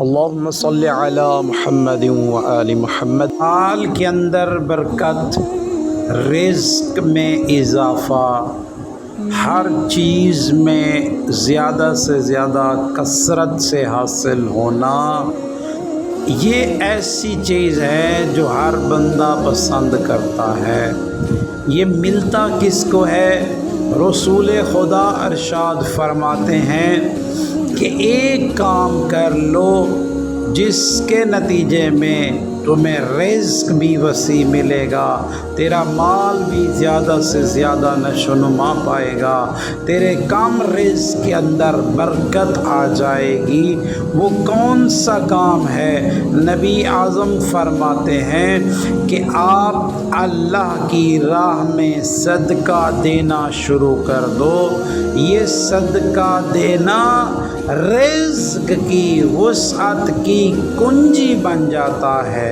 اللہم صلی علی محمد و آل محمد۔ مال کے اندر برکت، رزق میں اضافہ، ہر چیز میں زیادہ سے زیادہ کثرت سے حاصل ہونا، یہ ایسی چیز ہے جو ہر بندہ پسند کرتا ہے۔ یہ ملتا کس کو ہے؟ رسول خدا ارشاد فرماتے ہیں کہ ایک کام کر لو جس کے نتیجے میں تمہیں رزق بھی وسیع ملے گا، تیرا مال بھی زیادہ سے زیادہ نشو و نما پائے گا، تیرے کم رزق کے اندر برکت آ جائے گی۔ وہ کون سا کام ہے؟ نبی اعظم فرماتے ہیں کہ آپ اللہ کی راہ میں صدقہ دینا شروع کر دو۔ یہ صدقہ دینا رزق کی وسعت کی کنجی بن جاتا ہے۔